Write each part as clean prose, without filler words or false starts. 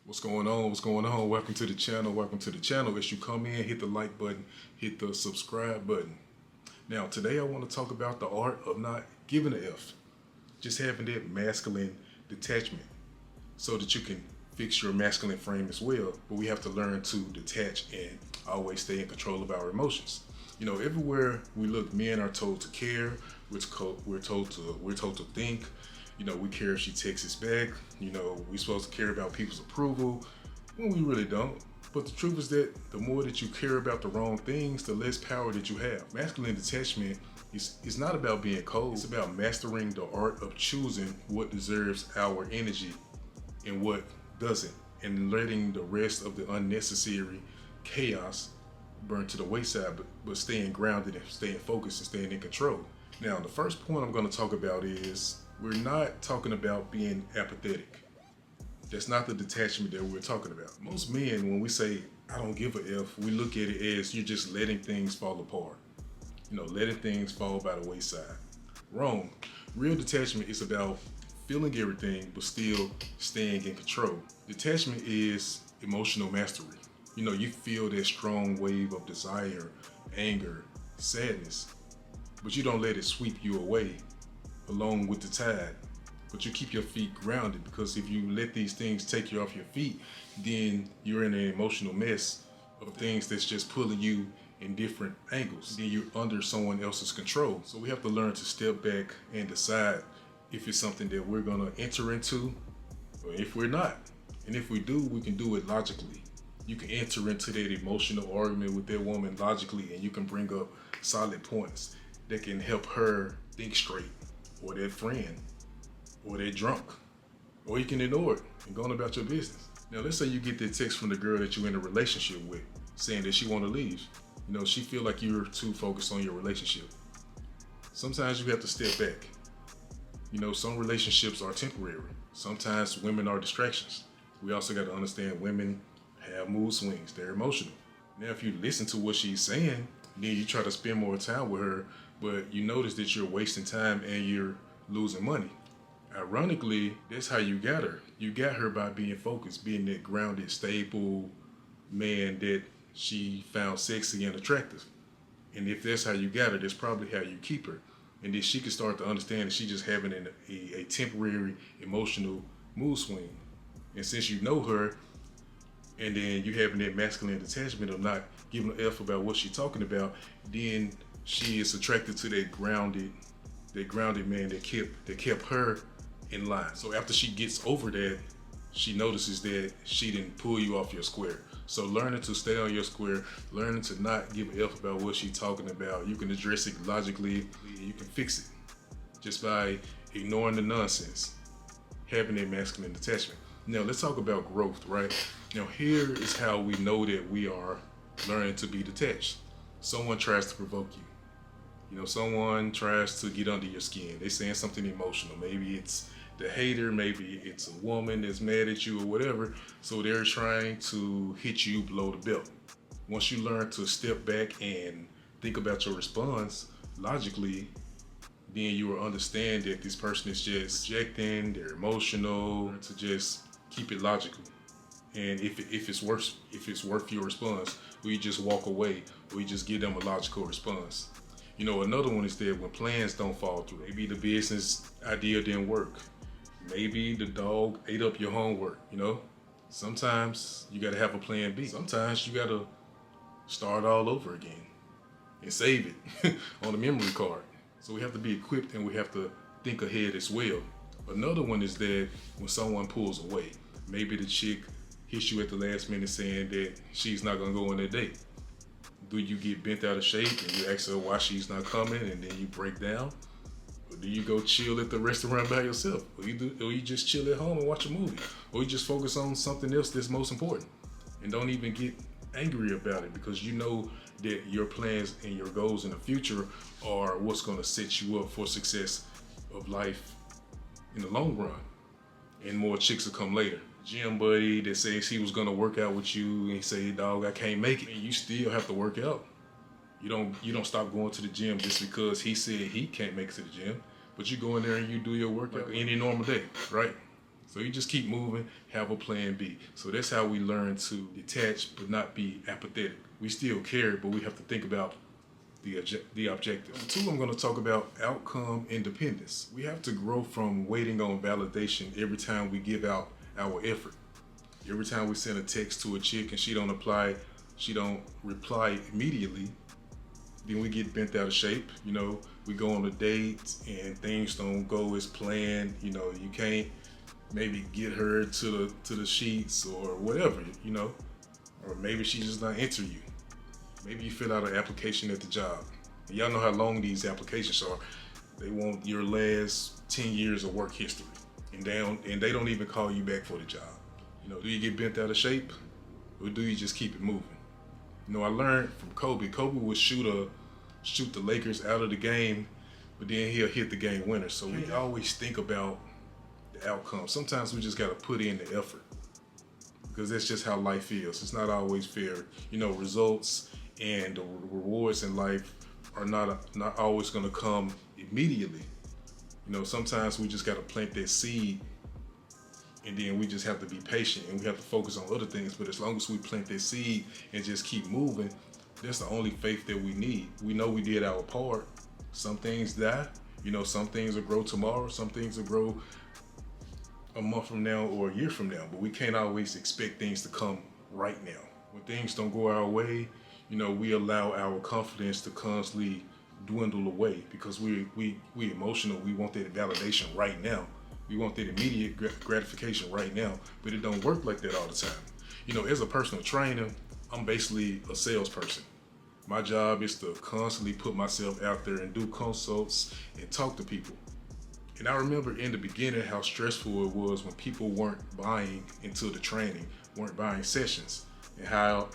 What's going on? What's going on? Welcome to the channel. Welcome to the channel. As you come in, hit the like button, hit the subscribe button. Now, today I want to talk about the art of not giving a F, just having that masculine detachment so that you can fix your masculine frame as well. But we have to learn to detach and always stay in control of our emotions. You know, everywhere we look, men are told to care. We're told to think. You know, we care if she texts us back. You know, we're supposed to care about people's approval when we really don't. But the truth is that the more that you care about the wrong things, the less power that you have. Masculine detachment is not about being cold. It's about mastering the art of choosing what deserves our energy and what doesn't, and letting the rest of the unnecessary chaos burn to the wayside, but staying grounded and staying focused and staying in control. Now, the first point I'm going to talk about is we're not talking about being apathetic. That's not the detachment that we're talking about. Most men, when we say, I don't give a F, we look at it as you're just letting things fall apart. You know, letting things fall by the wayside. Wrong. Real detachment is about feeling everything but still staying in control. Detachment is emotional mastery. You know, you feel that strong wave of desire, anger, sadness, but you don't let it sweep you away along with the tide. But you keep your feet grounded, because if you let these things take you off your feet, then you're in an emotional mess of things that's just pulling you in different angles. Then you're under someone else's control. So we have to learn to step back and decide if it's something that we're gonna enter into or if we're not. And if we do, we can do it logically. You can enter into that emotional argument with that woman logically, and you can bring up solid points that can help her think straight, or that friend, or that drunk, or you can ignore it and go on about your business. Now, let's say you get that text from the girl that you're in a relationship with saying that she want to leave. You know, she feel like you're too focused on your relationship. Sometimes you have to step back. You know, some relationships are temporary. Sometimes women are distractions. We also got to understand women have mood swings. They're emotional. Now, if you listen to what she's saying, then you try to spend more time with her, but you notice that you're wasting time and you're losing money. Ironically, that's how you got her. You got her by being focused, being that grounded, stable man that she found sexy and attractive. And if that's how you got her, that's probably how you keep her. And then she can start to understand that she's just having a temporary emotional mood swing. And since you know her, and then you having that masculine detachment of not giving an F about what she's talking about, then she is attracted to that grounded man that kept her in line. So after she gets over that, she notices that she didn't pull you off your square. So learning to stay on your square, learning to not give a F about what she's talking about, you can address it logically, and you can fix it just by ignoring the nonsense, having a masculine detachment. Now let's talk about growth, right? Now here is how we know that we are learning to be detached. Someone tries to provoke you. You know, someone tries to get under your skin. They're saying something emotional. Maybe it's the hater, maybe it's a woman that's mad at you or whatever. So they're trying to hit you below the belt. Once you learn to step back and think about your response logically, then you will understand that this person is just projecting, they're emotional, to just keep it logical. And if it's worth your response, or you just walk away, or you just give them a logical response. You know, another one is that when plans don't fall through, maybe the business idea didn't work. Maybe the dog ate up your homework, you know? Sometimes you gotta have a plan B. Sometimes you gotta start all over again and save it on a memory card. So we have to be equipped and we have to think ahead as well. Another one is that when someone pulls away, maybe the chick hits you at the last minute saying that she's not gonna go on that date. Do you get bent out of shape and you ask her why she's not coming and then you break down? Or do you go chill at the restaurant by yourself? Or you just chill at home and watch a movie? Or you just focus on something else that's most important and don't even get angry about it, because you know that your plans and your goals in the future are what's gonna set you up for success of life in the long run. And more chicks will come later. Gym buddy that says he was gonna work out with you and say, dog, I can't make it, and you still have to work out. You don't stop going to the gym just because he said he can't make it to the gym, but you go in there and you do your workout like any normal day, right? So you just keep moving, have a plan B. So that's how we learn to detach but not be apathetic. We still care, but we have to think about the objective. Number two, I'm going to talk about outcome independence. We have to grow from waiting on validation every time we give out our effort. Every time we send a text to a chick and she don't reply immediately, then we get bent out of shape. We go on a date and things don't go as planned. You can't maybe get her to the sheets or whatever, or maybe she's just not into you. Maybe you fill out an application at the job. And y'all know how long these applications are. They want your last 10 years of work history, and they don't even call you back for the job. Do you get bent out of shape, or do you just keep it moving? I learned from Kobe. Kobe would shoot the Lakers out of the game, but then he'll hit the game winner. So we always think about the outcome. Sometimes we just gotta put in the effort, because that's just how life is. It's not always fair. Results and the rewards in life are not always gonna come immediately. Sometimes we just gotta plant that seed, and then we just have to be patient and we have to focus on other things. But as long as we plant that seed and just keep moving, that's the only faith that we need. We know we did our part. Some things die. Some things will grow tomorrow. Some things will grow a month from now or a year from now. But we can't always expect things to come right now. When things don't go our way, we allow our confidence to constantly dwindle away, because we emotional. We want that validation right now. We want that immediate gratification right now, but it don't work like that all the time. As a personal trainer, I'm basically a salesperson. My job is to constantly put myself out there and do consults and talk to people. And I remember in the beginning how stressful it was when people weren't buying into the training, weren't buying sessions, and how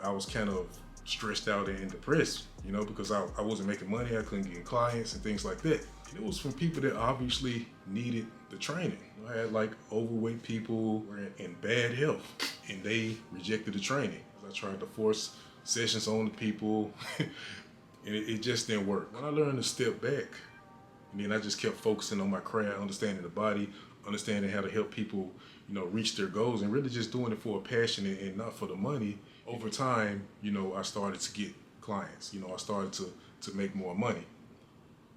I was kind of stressed out and depressed, because I wasn't making money, I couldn't get clients and things like that. And it was from people that obviously needed the training. I had like overweight people in bad health, and they rejected the training. I tried to force sessions on the people, and it just didn't work. When I learned to step back, and then I just kept focusing on my craft, understanding the body, understanding how to help people, reach their goals, and really just doing it for a passion and not for the money. Over time, I started to get clients. I started to make more money.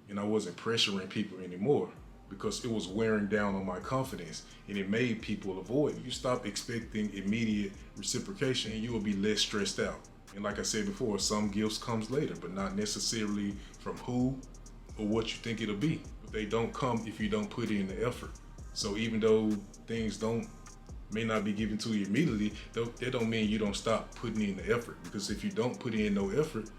And I wasn't pressuring people anymore, because it was wearing down on my confidence, and it made people avoid me. You stop expecting immediate reciprocation and you will be less stressed out. And like I said before, some gifts comes later, but not necessarily from who or what you think it'll be. But they don't come if you don't put in the effort. So even though things may not be given to you immediately, that don't mean you don't stop putting in the effort. Because if you don't put in no effort,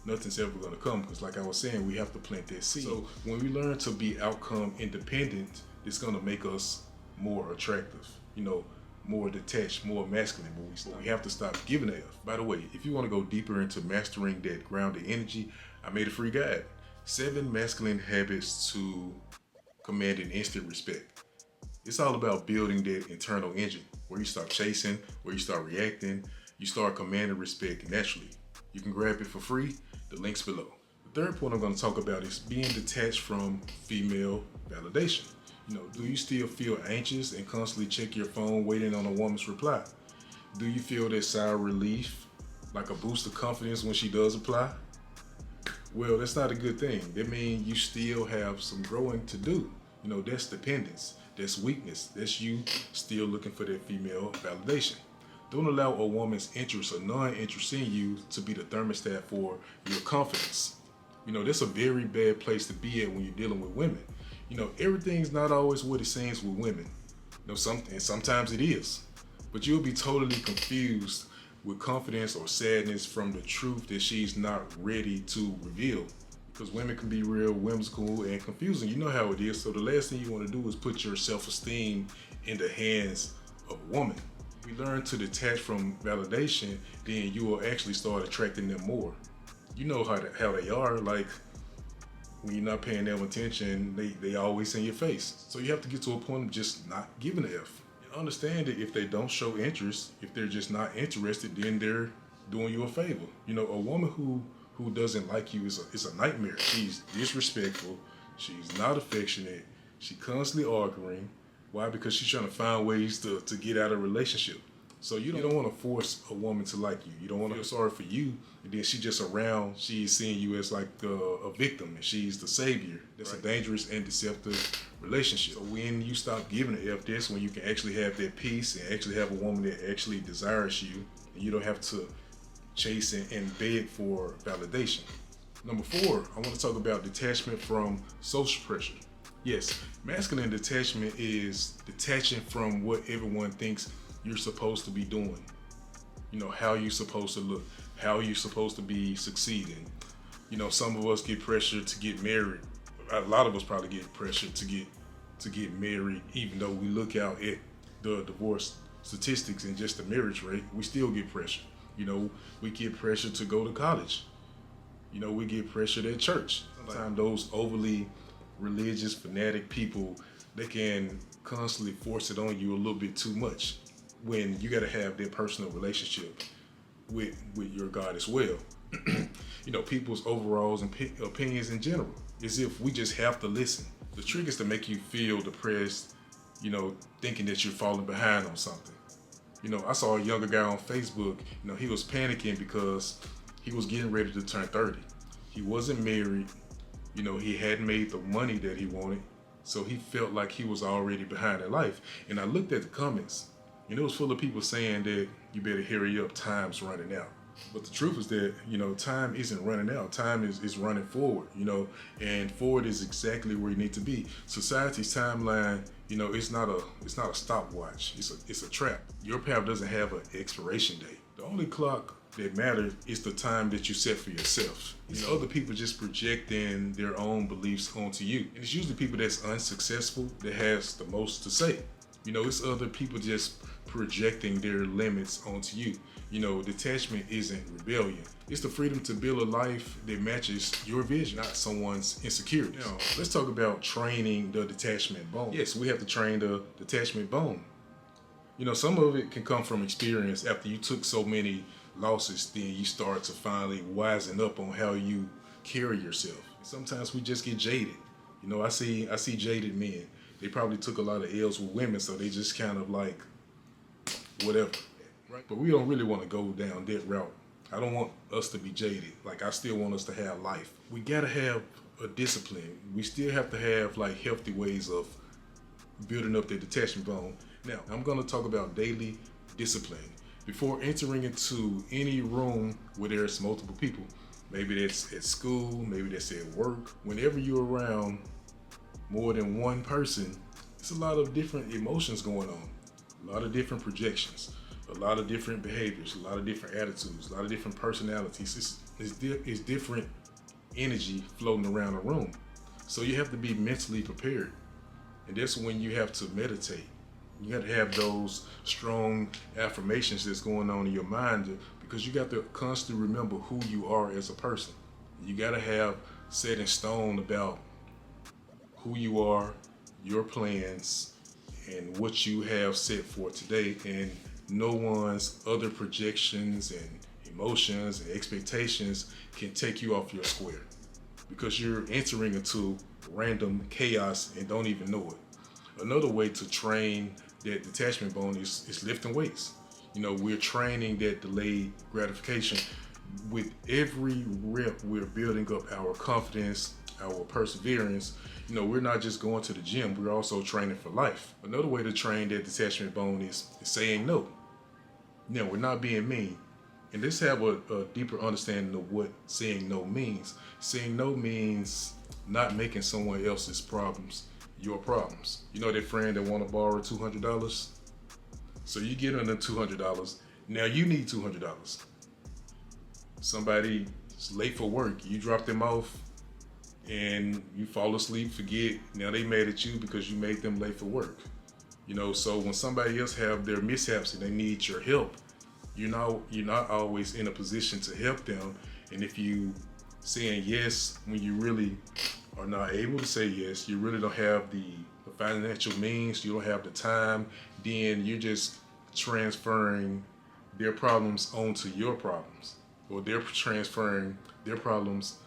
nothing's ever gonna come, because like I was saying, we have to plant that seed. So when we learn to be outcome independent, it's gonna make us more attractive, more detached, more masculine. But we have to stop giving a F. By the way, if you wanna go deeper into mastering that grounded energy, I made a free guide, 7 masculine habits to command an instant respect. It's all about building that internal engine, where you start chasing, where you start reacting, you start commanding respect naturally. You can grab it for free. The link's below. The third point I'm going to talk about is being detached from female validation. Do you still feel anxious and constantly check your phone waiting on a woman's reply? Do you feel that sigh of relief, like a boost of confidence when she does reply? Well, that's not a good thing. That means you still have some growing to do. That's dependence, that's weakness, that's you still looking for that female validation. Don't allow a woman's interest or non-interest in you to be the thermostat for your confidence. That's a very bad place to be at when you're dealing with women. Everything's not always what it seems with women. And sometimes it is. But you'll be totally confused with confidence or sadness from the truth that she's not ready to reveal. Because women can be real whimsical and confusing. You know how it is. So the last thing you want to do is put your self-esteem in the hands of a woman. We learn to detach from validation, then you will actually start attracting them more. You know how they are, like when you're not paying them attention, they always in your face. So you have to get to a point of just not giving a F. And understand that if they don't show interest, if they're just not interested, then they're doing you a favor. A woman who doesn't like you is a nightmare. She's disrespectful, she's not affectionate, She constantly arguing. Why? Because she's trying to find ways to get out of a relationship. So you don't want to force a woman to like you. You don't want to feel sorry for you, and then she just around. She's seeing you as like a victim, and she's the savior. That's a dangerous and deceptive relationship. So when you stop giving a F, that's when you can actually have that peace and actually have a woman that actually desires you, and you don't have to chase and beg for validation. Number 4, I want to talk about detachment from social pressure. Yes, masculine detachment is detaching from what everyone thinks you're supposed to be doing. You know, how you're supposed to look, how you're supposed to be succeeding. You know, some of us get pressured to get married. A lot of us probably get pressured to get married, even though we look out at the divorce statistics and just the marriage rate, we still get pressured. You know, we get pressured to go to college. You know, we get pressured at church. Sometimes those overly religious, fanatic people, they can constantly force it on you a little bit too much when you got to have that personal relationship with your God as well. You know, people's overalls and opinions in general, as if we just have to listen. The trick is to make you feel depressed, you know, thinking that you're falling behind on something. You know, I saw a younger guy on Facebook, you know, he was panicking because he was getting ready to turn 30. He wasn't married, you know, he hadn't made the money that he wanted, so he felt like he was already behind in life. And I looked at the comments, and it was full of people saying that you better hurry up, time's running out. But the truth is that, you know, time isn't running out. Time is running forward, you know, and forward is exactly where you need to be. Society's timeline, you know, it's not a stopwatch. It's a trap. Your path doesn't have an expiration date. The only clock that matters is the time that you set for yourself. It's other people just projecting their own beliefs onto you. And it's usually people that's unsuccessful that has the most to say. You know, it's other people just projecting their limits onto you. You know, detachment isn't rebellion. It's the freedom to build a life that matches your vision, not someone's insecurities. Now, let's talk about training the detachment bone. Yes, we have to train the detachment bone. You know, some of it can come from experience. After you took so many losses, then you start to finally wisen up on how you carry yourself. Sometimes we just get jaded. You know, I see jaded men. They probably took a lot of L's with women, so they just kind of like, whatever. Right? But we don't really want to go down that route. I don't want us to be jaded. Like, I still want us to have life. We gotta have a discipline. We still have to have like healthy ways of building up the detachment bone. Now, I'm gonna talk about daily discipline. Before entering into any room where there's multiple people, maybe that's at school, maybe that's at work, whenever you're around more than one person, it's a lot of different emotions going on, a lot of different projections, a lot of different behaviors, a lot of different attitudes, a lot of different personalities. It's different energy floating around the room. So you have to be mentally prepared. And that's when you have to meditate. You got to have those strong affirmations that's going on in your mind, because you got to constantly remember who you are as a person. You got to have set in stone about who you are, your plans, and what you have set for today, and no one's other projections and emotions and expectations can take you off your square, because you're entering into random chaos and don't even know it. Another way to train that detachment bone is lifting weights. You know, we're training that delayed gratification. With every rep, we're building up our confidence, our perseverance. You know, we're not just going to the gym, we're also training for life. Another way to train that detachment bone is saying no. Now, we're not being mean. And let's have a deeper understanding of what saying no means. Saying no means not making someone else's problems your problems. You know that friend that want to borrow $200? So you get them $200. Now you need $200. Somebody's late for work. You drop them off and you fall asleep, forget. Now they mad at you because you made them late for work. You know, so when somebody else have their mishaps and they need your help, you're not always in a position to help them. And if you saying yes when you really are not able to say yes, you really don't have the financial means, you don't have the time, then you're just transferring their problems onto your problems, or they're transferring their problems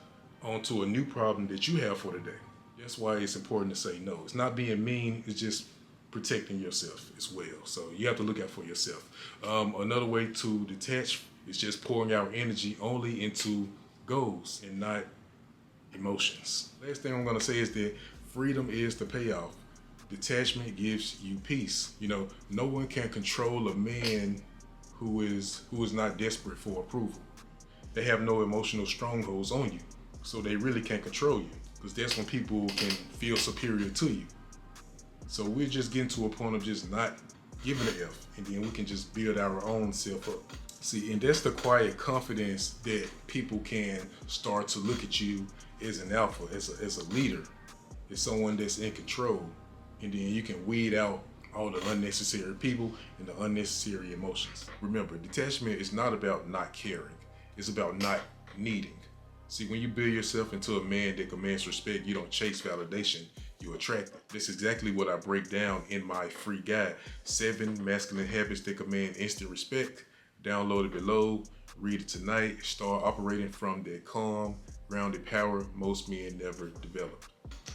onto a new problem that you have for today. That's why it's important to say no. It's not being mean, it's just protecting yourself as well. So you have to look out for yourself. Another way to detach is just pouring our energy only into goals and not emotions. Last thing I'm gonna say is that freedom is the payoff. Detachment gives you peace. No one can control a man who is not desperate for approval. They have no emotional strongholds on you, so they really can't control you. Because that's when people can feel superior to you. So we're just getting to a point of just not giving an F, and then we can just build our own self up. See, and that's the quiet confidence that people can start to look at you as an alpha, as a leader, as someone that's in control, and then you can weed out all the unnecessary people and the unnecessary emotions. Remember, detachment is not about not caring. It's about not needing. See, when you build yourself into a man that commands respect, you don't chase validation, you attract it. This is exactly what I break down in my free guide, 7 masculine habits that command instant respect. Download it below, read it tonight, start operating from that calm, grounded power most men never develop.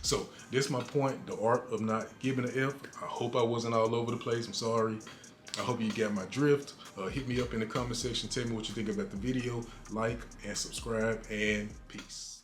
So this is my point, the art of not giving an F. I hope I wasn't all over the place, I'm sorry. I hope you got my drift. Hit me up in the comment section, tell me what you think about the video, like and subscribe, and peace.